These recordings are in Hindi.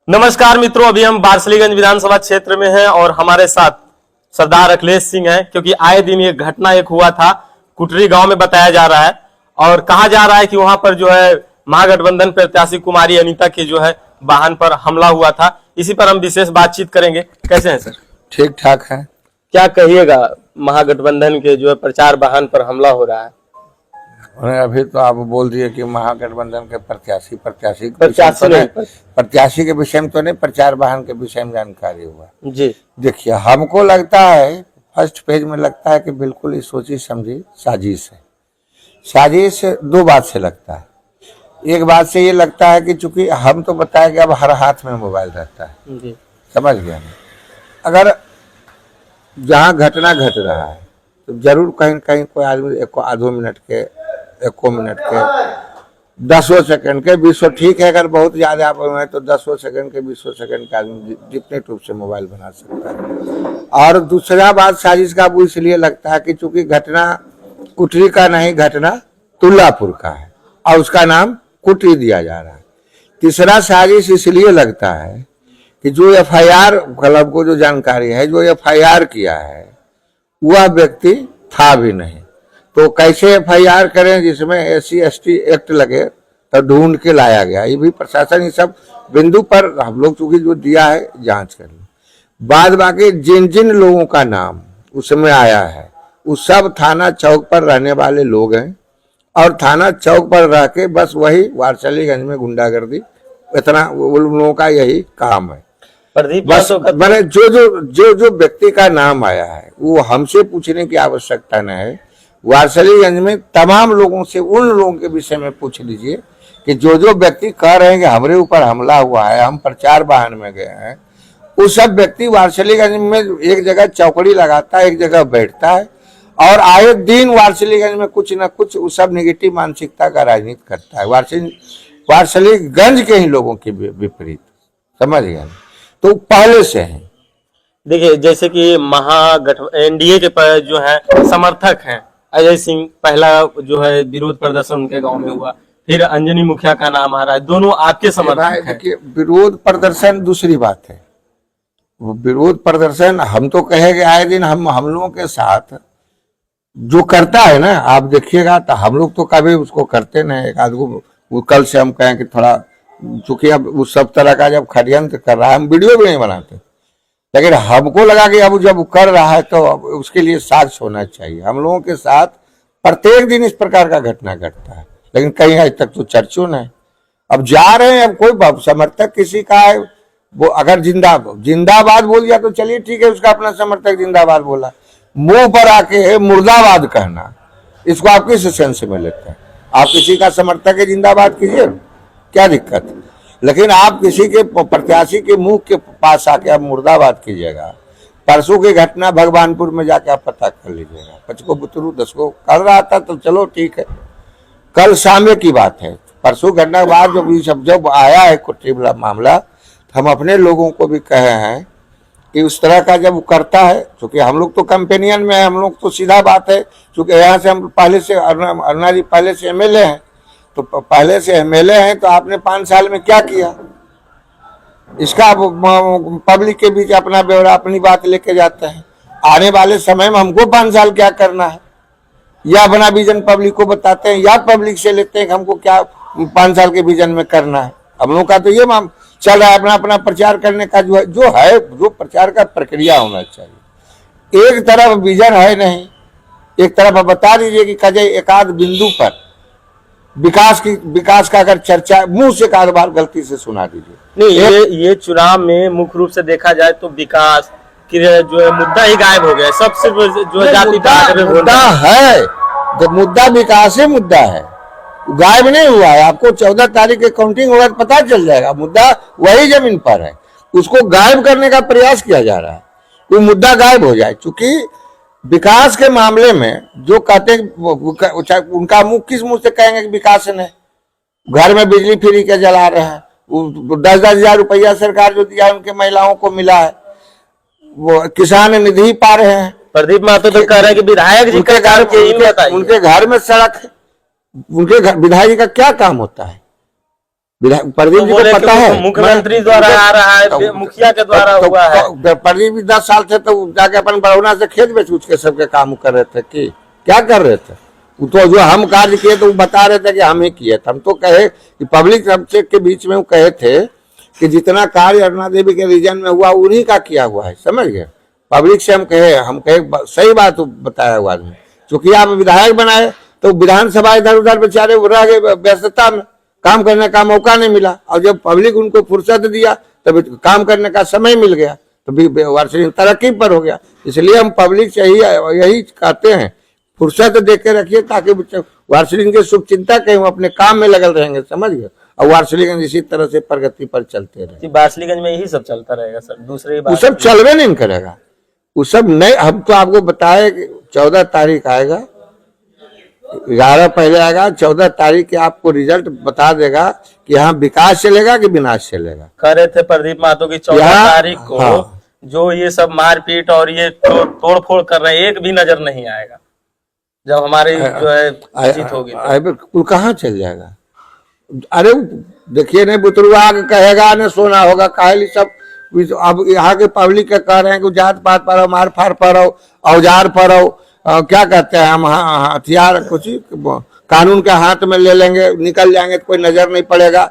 नमस्कार मित्रों, अभी हम बारसलीगंज विधानसभा क्षेत्र में हैं और हमारे साथ सरदार अखिलेश सिंह हैं, क्योंकि आए दिन ये घटना एक हुआ था कुटरी गांव में बताया जा रहा है और कहा जा रहा है कि वहां पर जो है महागठबंधन प्रत्याशी कुमारी अनीता के जो है वाहन पर हमला हुआ था। इसी पर हम विशेष बातचीत करेंगे। कैसे हैं सर? ठीक ठाक है। क्या कहिएगा, महागठबंधन के जो है प्रचार वाहन पर हमला हो रहा है? अभी तो आप बोल दिए कि महागठबंधन के प्रत्याशी के विषय में तो नहीं, प्रचार वाहन के विषय में जानकारी हुआ जी। देखिए, हमको लगता है फर्स्ट पेज में लगता है कि बिल्कुल ही सोची समझी साजिश है। साजिश दो बात से लगता है। एक बात से ये लगता है कि चूंकि हम तो बताया कि अब हर हाथ में मोबाइल रहता है जी। समझ गया ना? अगर जहाँ घटना घट रहा है तो जरूर कहीं न कहीं कोई आदमी आधो मिनट के, 1 मिनट के, 10 सेकंड के, 20 ठीक है। अगर बहुत ज्यादा आप है तो 10 सेकंड के, 20 सेकंड का आदमी जितने टूप से मोबाइल बना सकता है। और दूसरा बात साजिश का वो इसलिए लगता है कि चूंकि घटना कुटरी का नहीं, घटना तुल्लापुर का है और उसका नाम कुटरी दिया जा रहा है। तीसरा साजिश इसलिए लगता है कि जो FIR क्लब को जो जानकारी है, जो FIR किया है वह व्यक्ति था भी नहीं, तो कैसे FIR करें जिसमें SC ST एक्ट लगे, तो ढूंढ के लाया गया। ये भी प्रशासन इस सब बिंदु पर हम लोग चूंकि जो दिया है जांच कर लो। बाद बाकी जिन जिन लोगों का नाम उसमें आया है उस सब थाना चौक पर रहने वाले लोग हैं और थाना चौक पर रह के बस वही वारसलीगंज में गुंडागर्दी, इतना उन लोगों का यही काम है। बस मैंने जो व्यक्ति का नाम आया है वो हमसे पूछने की आवश्यकता न है। वारसलीगंज में तमाम लोगों से, उन लोगों के विषय में पूछ लीजिए कि जो व्यक्ति कह रहे हैं कि हमारे ऊपर हमला हुआ है, हम प्रचार वाहन में गए हैं, वो सब व्यक्ति वारसलीगंज में एक जगह चौकड़ी लगाता है, एक जगह बैठता है और आए दिन वारसलीगंज में कुछ न कुछ उस सब निगेटिव मानसिकता का राजनीति करता है। वारसलीगंज के ही लोगों के विपरीत, समझ गया? तो पहले से है। देखिए, जैसे कि NDA के जो है समर्थक हैं, अजय सिंह, पहला जो है विरोध प्रदर्शन उनके गांव में हुआ, फिर अंजनी मुखिया का नाम आ रहा है, दोनों आपके समर्थक हैं। देखिए, विरोध प्रदर्शन दूसरी बात है। विरोध प्रदर्शन हम तो कहेंगे आए दिन हम लोगों के साथ जो करता है ना, आप देखिएगा तो हम लोग तो कभी उसको करते नहीं। एक आदमी कल से हम कहें कि थोड़ा, चूंकि अब उस सब तरह का जब षड्यंत्र कर रहा है, हम वीडियो भी नहीं बनाते, लेकिन हमको लगा कि अब जब कर रहा है तो अब उसके लिए साक्ष्य होना चाहिए। हम लोगों के साथ प्रत्येक दिन इस प्रकार का घटना घटता है, लेकिन कहीं आज तक तो चर्चों नहीं। अब जा रहे हैं, अब कोई समर्थक किसी का है, वो अगर जिंदाबाद बोल दिया तो चलिए ठीक है, उसका अपना समर्थक जिंदाबाद बोला। मुंह पर आके मुर्दाबाद कहना, इसको आप किस सेंस में लेते हैं? आप किसी का समर्थक है, जिंदाबाद कीजिए, क्या दिक्कत है? लेकिन आप किसी के प्रत्याशी के मुंह के पास आके आप मुर्दाबाद कीजिएगा। परसों की घटना भगवानपुर में जाके आप पता कर लीजिएगा। 5 को बुतरू 10 को कर रहा था, तो चलो ठीक है, कल शाम की बात है। परसों घटना के बाद जब आया है कुटरी वाला मामला, तो हम अपने लोगों को भी कहे हैं कि उस तरह का जब करता है, क्योंकि हम लोग तो कंपेनियन में है, हम लोग तो सीधा बात है, क्योंकि यहाँ से हम पहले से अरुणा जी पहले से MLA हैं, तो पहले से MLA हैं, तो आपने 5 साल में क्या किया, इसका पब्लिक के बीच अपना ब्यौरा, अपनी बात लेके जाते हैं। आने वाले समय में हमको 5 साल क्या करना है, या अपना विजन पब्लिक को बताते हैं, या पब्लिक से लेते हैं कि हमको क्या 5 साल के विजन में करना है। हम लोग का तो ये चल रहा है, अपना अपना प्रचार करने का जो प्रचार का प्रक्रिया होना चाहिए। एक तरफ विजन है नहीं, एक तरफ बता दीजिए कि कजे एक आध बिंदु पर विकास का अगर चर्चा मुंह से एक बार गलती से सुना दीजिए। नहीं, ये चुनाव में मुख्य रूप से देखा जाए तो विकास की जो है मुद्दा ही गायब हो गया। सबसे जो जाति मुद्दा है, तो मुद्दा विकास ही मुद्दा है, गायब नहीं हुआ है। आपको 14 तारीख के काउंटिंग होगा तो पता चल जाएगा, मुद्दा वही जमीन पर है, उसको गायब करने का प्रयास किया जा रहा है, वो मुद्दा गायब हो जाए। क्योंकि विकास के मामले में जो कहते हैं, उनका मुंह किस मुंह से कहेंगे कि विकास ने घर में बिजली फ्री के जला रहे हैं, 10-10 हजार रुपया सरकार जो दिया उनके महिलाओं को मिला है, वो किसान निधि पा रहे हैं। प्रदीप महतो तो कह रहे हैं कि विधायक जी उनके घर में सड़क है, उनके विधायक जी का क्या काम होता है? प्रदीप जी को बोले पता कि है, वो मुख्यमंत्री द्वारा आ रहा है, मुखिया के द्वारा हुआ है। प्रदीप जी 10 साल थे तो जाके अपन बरौना से खेत बेच उच के सबके काम कर रहे थे कि क्या कर रहे थे? वो तो जो हम कार्य किए तो वो बता रहे थे कि हम ही किए थे। हम तो कहे कि पब्लिक सबसे के बीच में वो कहे थे कि जितना कार्य अरुणा देवी के रीजन में हुआ उन्हीं का किया हुआ है, समझ गए? पब्लिक से हम कहे सही बात बताया हुआ आदमी। चूंकि आप विधायक बनाए तो विधानसभा इधर उधर बेचारे रह गए व्यस्तता में, काम करने का मौका नहीं मिला, और जब पब्लिक उनको फुर्सत दिया तब काम करने का समय मिल गया, तो वार्षिक तरक्की पर हो गया। इसलिए हम पब्लिक से यही कहते हैं, फुर्सत दे के रखिए ताकि वार्षिक के शुभ चिंता कहीं अपने काम में लगल रहेंगे, समझ गए? और वार्षिकगंज इसी तरह से प्रगति पर चलते रहे। वार्षिकगंज में यही सब चलता रहेगा सर, दूसरी वो सब चलवे नहीं करेगा, वो सब नहीं। हम तो आपको बताए कि 14 तारीख आएगा, 11 पहले आएगा, 14 तारीख के आपको रिजल्ट बता देगा कि यहाँ विकास चलेगा कि विनाश चलेगा। कह रहे थे प्रदीप महतो की 14 तारीख को हाँ। जो ये सब मारपीट और ये तोड़ फोड़ कर रहे हैं, एक भी नजर नहीं आएगा जब हमारी जो है जीत होगी। बिल्कुल कहाँ चल जाएगा? अरे देखिए नहीं, बुतरुआ कहेगा न सोना होगा, काहे सब। अब यहाँ के पब्लिक के कह रहे हैं कि जात पात पर हो, मार फाड़ पर हो, औजार पर हो, क्या कहते हैं हम, हथियार कुछ कानून के हाथ में ले लेंगे, निकल जाएंगे तो कोई नजर नहीं पड़ेगा।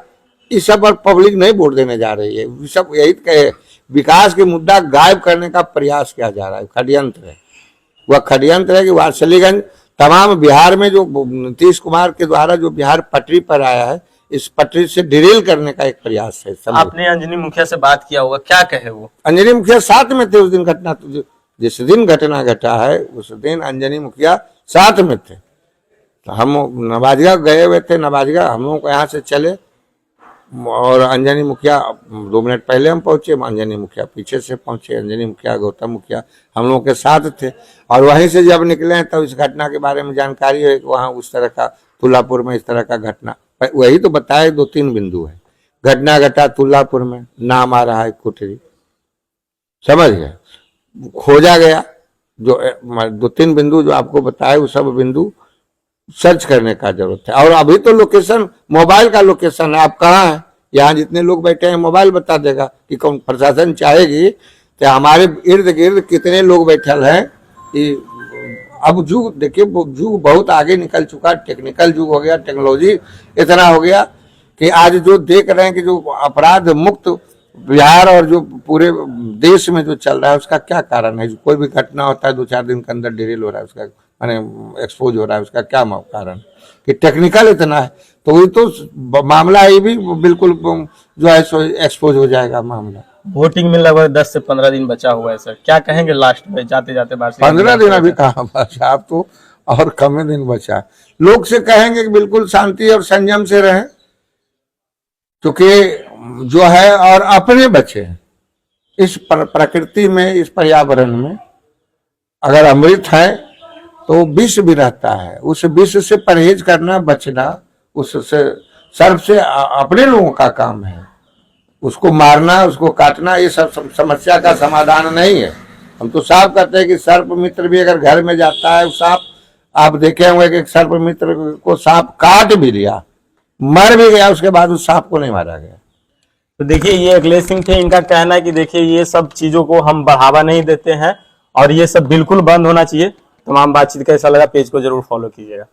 इस सब पर पब्लिक नहीं वोट देने जा रही है। सब यही कहे, विकास के मुद्दा गायब करने का प्रयास किया जा रहा है, षड्यंत्र है। वह षड्यंत्र है कि वार्षिकगंज तमाम बिहार में जो नीतीश कुमार के द्वारा जो बिहार पटरी पर आया है, इस पटरी से डिरेल करने का एक प्रयास है। आपने अंजनी मुखिया से बात किया होगा, क्या कहे वो? अंजनी मुखिया साथ में थे उस दिन घटना, जिस दिन घटना घटा है उस दिन अंजनी मुखिया साथ में थे। तो हम नवाजगा गए हुए थे, नवाजगा हम लोग को यहाँ से चले और अंजनी मुखिया 2 मिनट पहले हम पहुंचे, अंजनी मुखिया पीछे से पहुंचे। अंजनी मुखिया, गौतम मुखिया हम लोगों के साथ थे, और वहीं से जब निकले तब इस घटना के बारे में जानकारी है कि वहाँ उस तरह का तुल्लापुर में इस तरह का घटना, वही तो बताए 2-3 बिंदु है। घटना घटा तुल्लापुर में, नाम आ रहा है कुटरी, समझ गए? खोजा गया जो 2-3 बिंदु जो आपको बताए, वो सब बिंदु सर्च करने का जरूरत है। और अभी तो लोकेशन, मोबाइल का लोकेशन है, आप कहाँ हैं, यहाँ जितने लोग बैठे हैं मोबाइल बता देगा कि कौन प्रशासन चाहेगी तो हमारे इर्द गिर्द कितने लोग बैठल हैं। कि अब युग देखिए, युग बहुत आगे निकल चुका, टेक्निकल युग हो गया, टेक्नोलॉजी इतना हो गया कि आज जो देख रहे हैं कि जो अपराध मुक्त बिहार और जो पूरे देश में जो चल रहा है उसका क्या कारण है? कोई भी घटना होता है 2-4 दिन के अंदर डिरेल हो रहा है, उसका माने एक्सपोज हो रहा है, उसका क्या कारण? कि टेक्निकल इतना है, तो वही तो मामला ये भी बिल्कुल जो है सो एक्सपोज हो जाएगा मामला। वोटिंग में लगभग 10 से 15 दिन बचा हुआ है सर, क्या कहेंगे लास्ट में जाते जाते? 15 दिन अभी कहाँ बचा, आप तो और कम दिन बचा। लोग से कहेंगे कि बिल्कुल शांति और संयम से रहें, क्योंकि जो है और अपने बचे इस प्रकृति में, इस पर्यावरण में अगर अमृत है तो विष भी रहता है, उस विष से परहेज करना, बचना, उससे सर्प से अपने लोगों का काम है। उसको मारना, उसको काटना ये सब समस्या का समाधान नहीं है। हम तो साफ कहते हैं कि सर्प मित्र भी अगर घर में जाता है, सांप, आप देखे होंगे कि सर्प मित्र को सांप काट भी लिया, मर भी गया, उसके बाद उस सांप को नहीं मारा गया। तो देखिए, ये अखिलेश सिंह थे, इनका कहना है कि देखिए ये सब चीजों को हम बढ़ावा नहीं देते हैं और ये सब बिल्कुल बंद होना चाहिए। तमाम बातचीत कैसा लगा, पेज को जरूर फॉलो कीजिएगा।